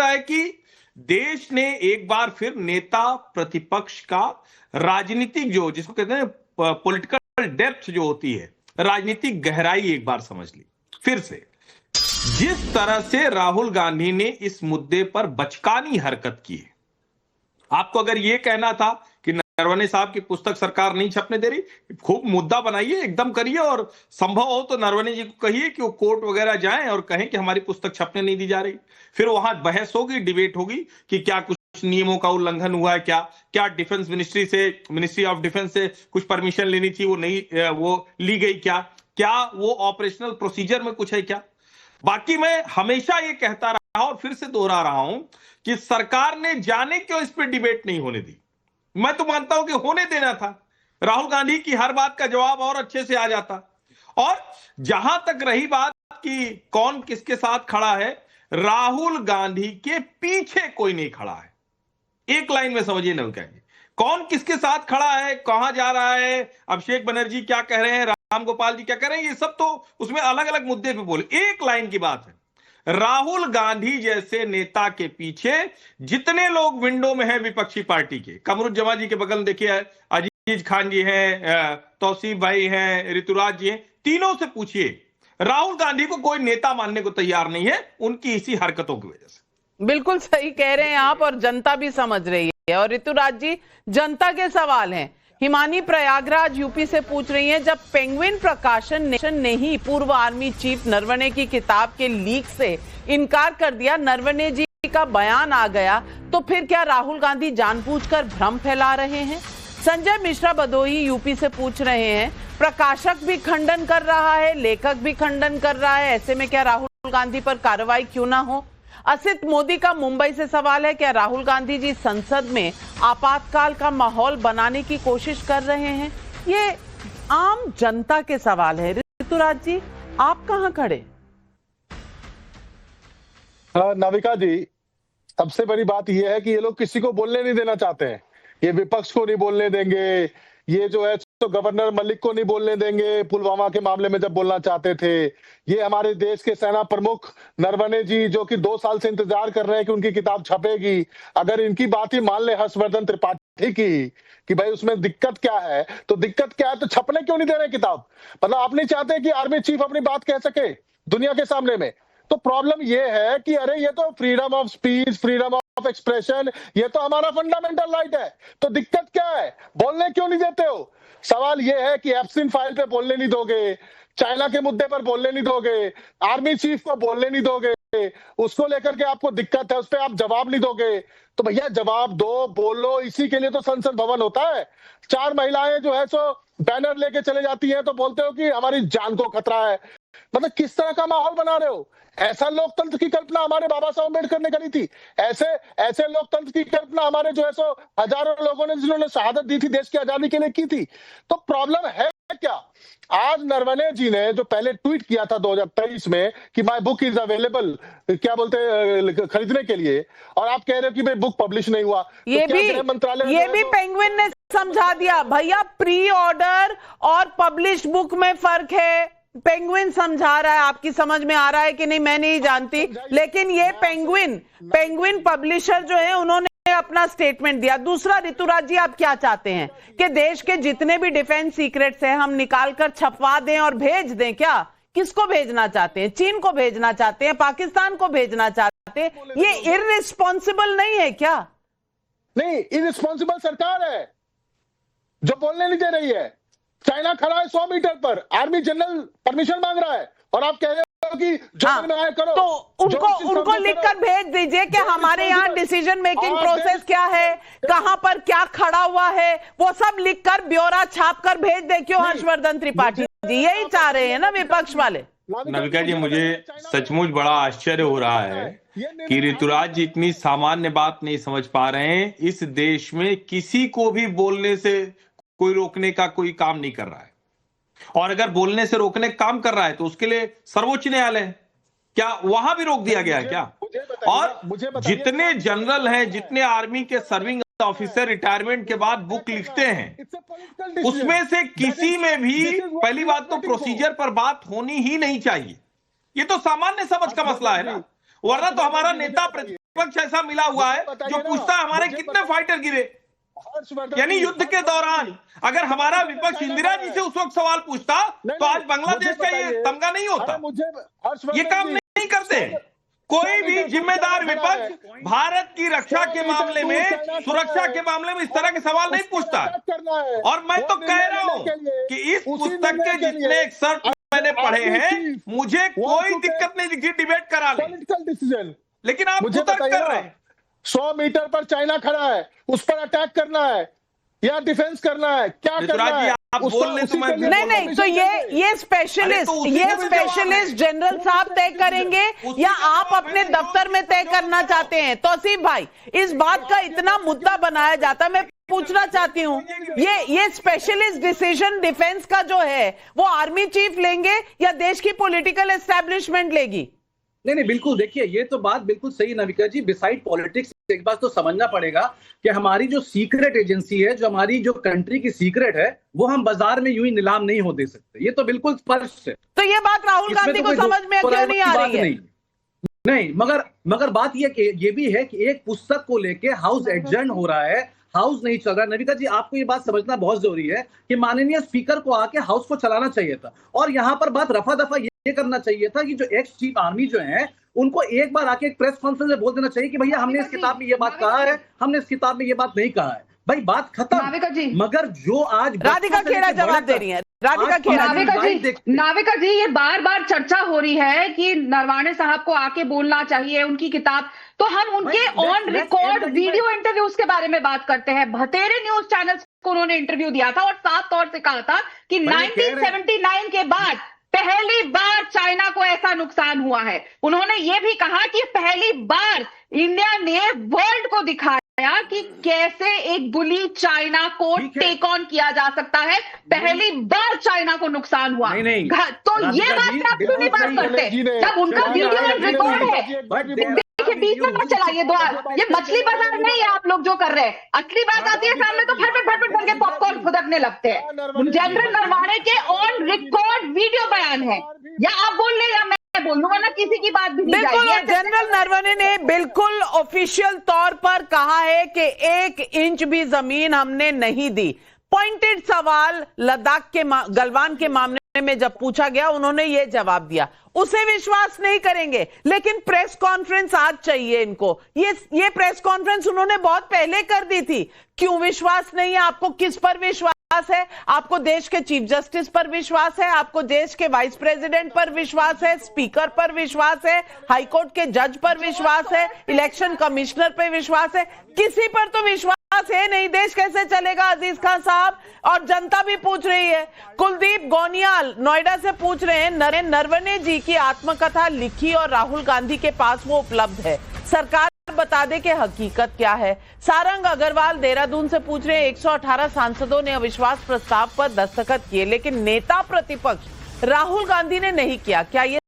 लगता है कि देश ने एक बार फिर नेता प्रतिपक्ष का राजनीतिक जो जिसको कहते हैं पॉलिटिकल डेप्थ जो होती है, राजनीतिक गहराई एक बार समझ ली फिर से। जिस तरह से राहुल गांधी ने इस मुद्दे पर बचकानी हरकत की है, आपको अगर यह कहना था कि नरवणे साहब की पुस्तक सरकार नहीं छपने दे रही, खूब मुद्दा बनाइए, एकदम करिए, और संभव हो तो नरवणे जी को कहिए कि वो कोर्ट वगैरह जाएं और कहें कि हमारी पुस्तक छपने नहीं दी जा रही। फिर वहां बहस होगी, डिबेट होगी कि क्या कुछ नियमों का उल्लंघन हुआ है, क्या डिफेंस मिनिस्ट्री से, मिनिस्ट्री ऑफ डिफेंस से कुछ परमिशन लेनी थी, वो नहीं वो ली गई, क्या वो ऑपरेशनल प्रोसीजर में कुछ है क्या। बाकी मैं हमेशा ये कहता रहा और फिर से दोहरा रहा हूं कि सरकार ने जाने क्यों इस पर डिबेट नहीं होने दी। मैं तो मानता हूं कि होने देना था, राहुल गांधी की हर बात का जवाब और अच्छे से आ जाता। और जहां तक रही बात कि कौन किसके साथ खड़ा है, राहुल गांधी के पीछे कोई नहीं खड़ा है। एक लाइन में समझिए ना, क्या कौन किसके साथ खड़ा है, कहां जा रहा है, अभिषेक बनर्जी क्या कह रहे हैं, राम गोपाल जी क्या कह रहे हैं, ये सब तो उसमें अलग अलग मुद्दे पे बोले। एक लाइन की बात है, राहुल गांधी जैसे नेता के पीछे जितने लोग विंडो में हैं विपक्षी पार्टी के, कमरुज्जमा जी के बगल में देखिए अजीज खान जी हैं, तौसीफ भाई हैं, ऋतुराज जी हैं, तीनों से पूछिए, राहुल गांधी को कोई नेता मानने को तैयार नहीं है उनकी इसी हरकतों की वजह से। बिल्कुल सही कह रहे हैं आप, और जनता भी समझ रही है। और ऋतुराज जी, जनता के सवाल हैं। हिमानी प्रयागराज यूपी से पूछ रही हैं, जब पेंगुइन प्रकाशन ने ही पूर्व आर्मी चीफ नरवणे की किताब के लीक से इनकार कर दिया, नरवणे जी का बयान आ गया, तो फिर क्या राहुल गांधी जानबूझकर भ्रम फैला रहे हैं। संजय मिश्रा बदोही यूपी से पूछ रहे हैं, प्रकाशक भी खंडन कर रहा है, लेखक भी खंडन कर रहा है, ऐसे में क्या राहुल गांधी पर कार्रवाई क्यों ना हो। असित मोदी का मुंबई से सवाल है, क्या राहुल गांधी जी संसद में आपातकाल का माहौल बनाने की कोशिश कर रहे हैं। ये आम जनता के सवाल है। ऋतुराज जी, आप कहां खड़े। नाविका जी, सबसे बड़ी बात यह है कि ये लोग किसी को बोलने नहीं देना चाहते हैं। ये विपक्ष को नहीं बोलने देंगे, ये जो है तो गवर्नर मलिक को नहीं बोलने देंगे पुलवामा के मामले में जब बोलना चाहते थे। ये हमारे देश के सेना प्रमुख नरवणे जी जो कि 2 साल से इंतजार कर रहे हैं कि उनकी किताब छपेगी, अगर इनकी बात ही मान ले हर्षवर्धन त्रिपाठी की कि भाई उसमें दिक्कत क्या है, तो दिक्कत क्या है तो छपने क्यों नहीं दे रहे किताब। मतलब आप नहीं चाहते कि आर्मी चीफ अपनी बात कह सके दुनिया के सामने में। तो प्रॉब्लम ये है कि अरे ये तो freedom of speech, freedom of expression, ये तो हमारा फंडामेंटल राइट है, तो दिक्कत क्या है, बोलने क्यों नहीं देते हो। सवाल ये है कि एप्सिन फाइल पे बोलने नहीं दोगे, चाइना के मुद्दे पर बोलने नहीं दोगे, आर्मी चीफ को बोलने नहीं दोगे, उसको लेकर के आपको दिक्कत है, उस पर आप जवाब नहीं दोगे। तो भैया जवाब दो, बोलो, इसी के लिए तो संसद भवन होता है। 4 महिलाएं जो है सो बैनर लेके चले जाती हैं तो बोलते हो कि हमारी जान को खतरा है। मतलब किस तरह का माहौल बना रहे हो। ऐसा लोकतंत्र की कल्पना हमारे बाबा साहब अम्बेडकर ने करी थी। ऐसे लोकतंत्र की कल्पना हमारे जो है सो हजारों लोगों ने जिन्होंने शहादत दी थी देश की आजादी के लिए की थी। तो प्रॉब्लम है क्या। आज नरवणे जी ने जो पहले ट्वीट किया था 2023 में कि माय बुक इज अवेलेबल, क्या बोलते हैं, खरीदने के लिए, और आप कह रहे हो कि भाई बुक पब्लिश नहीं हुआ। ये तो भी मंत्रालय ये भी पेंगुइन ने समझा दिया। भैया प्री ऑर्डर और पब्लिश बुक में फर्क है। पेंगुइन समझा रहा है, आपकी समझ में आ रहा है कि नहीं मैं नहीं जानती, लेकिन ये पेंगुइन पब्लिशर जो है उन्होंने अपना स्टेटमेंट दिया। दूसरा, ऋतुराज जी, आप क्या चाहते हैं कि देश के जितने भी डिफेंस सीक्रेट्स हैं हम निकाल कर छपवा दें और भेज दें क्या। किसको भेजना चाहते हैं, चीन को भेजना चाहते हैं, पाकिस्तान को भेजना चाहते हैं। ये इररिस्पॉन्सिबल नहीं है क्या। नहीं, इररिस्पॉन्सिबल सरकार है जो बोलने नहीं दे रही है। चाइना खड़ा है 100 मीटर पर, आर्मी जनरल परमिशन मांग रहा है और आप कह रहे हो कि जो में आए करो। तो उनको लिखकर भेज दीजिए कि हमारे यहाँ डिसीजन मेकिंग प्रोसेस क्या है, कहां पर क्या खड़ा हुआ है, वो सब लिखकर ब्यौरा छाप कर भेज दे। क्यों हर्षवर्धन त्रिपाठी जी यही चाह रहे हैं ना विपक्ष वाले। नाविका जी, मुझे सचमुच बड़ा आश्चर्य हो रहा है कि ऋतुराज जी इतनी सामान्य बात नहीं समझ पा रहे हैं। इस देश में किसी को भी बोलने से कोई रोकने का कोई काम नहीं कर रहा है, और अगर बोलने से रोकने का काम कर रहा है तो उसके लिए सर्वोच्च न्यायालय है, क्या वहां भी रोक दिया गया है क्या। और जितने जनरल हैं, जितने आर्मी के सर्विंग ऑफिसर रिटायरमेंट के बाद बुक लिखते हैं, उसमें से किसी में भी पहली बात तो प्रोसीजर पर बात होनी ही नहीं चाहिए। ये तो सामान्य समझ का मसला है ना, वरना तो हमारा नेता विपक्ष ऐसा मिला हुआ है जो पूछता है हमारे कितने फाइटर गिरे, यानी युद्ध के दौरान अगर हमारा विपक्ष इंदिरा जी से उस वक्त सवाल पूछता तो आज बांग्लादेश का ये तमगा नहीं होता। ये काम नहीं करते। कोई भी जिम्मेदार विपक्ष भारत की रक्षा के मामले में, सुरक्षा के मामले में इस तरह के सवाल नहीं पूछता। और मैं तो कह रहा हूं कि इस पुस्तक के जितने एक्सर्ट मैंने पढ़े हैं, मुझे कोई दिक्कत नहीं दिखी डिबेट करा ले, लेकिन आप उतर कर रहे हैं। 100 मीटर पर चाइना खड़ा है, उस पर अटैक करना है या डिफेंस करना है, क्या करना है? आप बोल ले तो मैं नहीं, तो ये स्पेशलिस्ट जनरल साहब तय करेंगे या आप अपने दफ्तर में तय करना चाहते हैं? तौसीफ भाई, इस बात का इतना मुद्दा बनाया जाता, मैं पूछना चाहती हूँ, ये स्पेशलिस्ट डिसीजन डिफेंस का जो है वो आर्मी चीफ लेंगे या देश की पॉलिटिकल एस्टेब्लिशमेंट लेगी? नहीं, बिल्कुल, देखिए ये तो बात बिल्कुल सही नाविका जी। बिसाइड पॉलिटिक्स एक बात तो समझना पड़ेगा कि हमारी जो सीक्रेट एजेंसी है, जो हमारी जो कंट्री की सीक्रेट है, वो हम बाजार में यूं ही नीलाम नहीं हो दे सकते। ये तो बिल्कुल स्पष्ट है। तो ये बात राहुल गांधी को समझ में क्यों नहीं आ रही है? नहीं, मगर बात ये भी है कि एक पुस्तक को लेके हाउस एडजर्न हो रहा है, हाउस नहीं चल रहा। नविका जी, आपको ये बात समझना बहुत जरूरी है कि माननीय स्पीकर को आके हाउस को चलाना चाहिए था, और यहाँ पर बात रफा दफा ये करना चाहिए था कि जो एक्स चीफ आर्मी जो है उनको एक बार आके एक प्रेस कॉन्फ्रेंस में बोल देना चाहिए कि भैया हमने इस किताब में ये बात कहा है, हमने इस किताब में ये बात नहीं कहा है, भाई बात खत्म। मगर जो आज राधिका खेड़ा जवाब दे रही है, राधिका खेड़ा। नाविका जी, ये बार बार चर्चा हो रही है कि नरवाणे साहब को आके बोलना चाहिए उनकी किताब, तो हम उनके ऑन रिकॉर्ड वीडियो इंटरव्यूज के बारे में बात करते हैं। बतेरे न्यूज चैनल्स को उन्होंने इंटरव्यू दिया था और साफ तौर से कहा था कि 1979 के बाद पहली बार चाइना को ऐसा नुकसान हुआ है। उन्होंने ये भी कहा कि पहली बार इंडिया ने वर्ल्ड को दिखाया कि कैसे एक बुली चाइना को टेक ऑन किया जा सकता है। पहली बार चाइना को नुकसान हुआ। तो ये बात आप क्यों नहीं बात करते जब उनका वीडियो रिकॉर्ड है? देखिए, बीच में मत चलाइए द्वार, ये मछली बाजार नहीं है आप लोग जो कर रहे हैं। असली बात आती है सामने तो फटफट करके पॉपकॉर्न खुदकने लगते हैं। जनरल नरवाणे के ऑन रिकॉर्ड वीडियो बयान है, या आप बोल ले या मैं बोल लूंगा ना, किसी की बात भी नहीं जाएगी। जनरल नरवणे ने बिल्कुल ऑफिशियल तौर पर कहा है कि 1 इंच भी जमीन हमने नहीं दी। पॉइंटेड सवाल लद्दाख के गलवान के मामले में जब पूछा गया, उन्होंने ये जवाब दिया। उसे विश्वास नहीं करेंगे, लेकिन प्रेस कॉन्फ्रेंस आज चाहिए इनको। ये प्रेस कॉन्फ्रेंस उन्होंने बहुत पहले कर दी थी। क्यों विश्वास नहीं है आपको? किस पर विश्वास है? आपको देश के चीफ जस्टिस पर विश्वास है? आपको देश के वाइस प्रेसिडेंट पर विश्वास है? स्पीकर पर विश्वास है? हाईकोर्ट के जज पर विश्वास है? इलेक्शन कमिश्नर पर विश्वास है? किसी पर तो विश्वास है नहीं। देश कैसे चलेगा अजीज खान साहब? और जनता भी पूछ रही है। कुलदीप गोनियाल नोएडा से पूछ रहे हैं, नरवणे जी की आत्मकथा लिखी और राहुल गांधी के पास वो उपलब्ध है, सरकार बता दे कि हकीकत क्या है। सारंग अग्रवाल देहरादून से पूछ रहे हैं, 118 सांसदों ने अविश्वास प्रस्ताव पर दस्तखत किए, लेकिन नेता प्रतिपक्ष राहुल गांधी ने नहीं किया, क्या ये